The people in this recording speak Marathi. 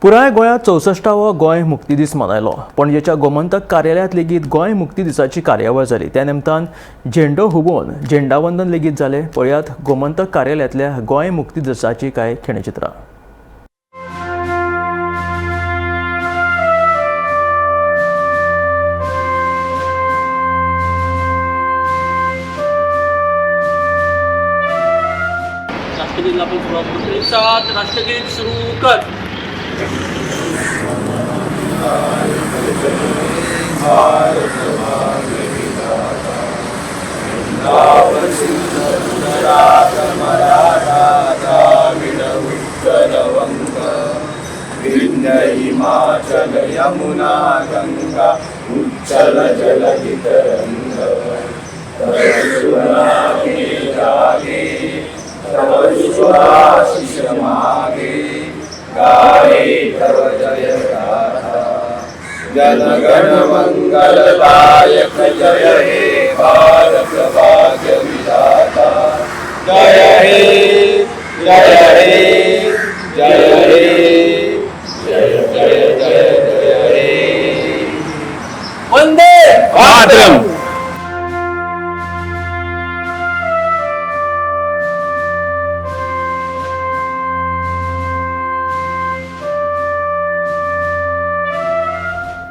पुराय गोंयांत 64वो गोंय मुक्ती दीस मनयलो. पणजेच्या गोमंतक कार्यालयांत लेगीत गोंय मुक्ती दिसाची कार्यावळ जाली. त्या निमतान झेंडो हुबोवन झेंडावंदन लेगीत जालें. पळयात गोमंतक कार्यालयांतल्या गोंय मुक्ती दिसाची कांय खिणचित्रां. राष्ट्रगीत आपण सुरुवात करतो. एक साथ राष्ट्रगीत सुरू कर. हिमाचल यमुना गंगा उच्चल जलधि तरंग जागे तव शुभाशिष मागे गाये तव जय गाथा जन गण मंगलदायक जय हे भारत भाग्य विधाता जय हे जय हे जय हे जय जय जय जय हे वंदे मातरम.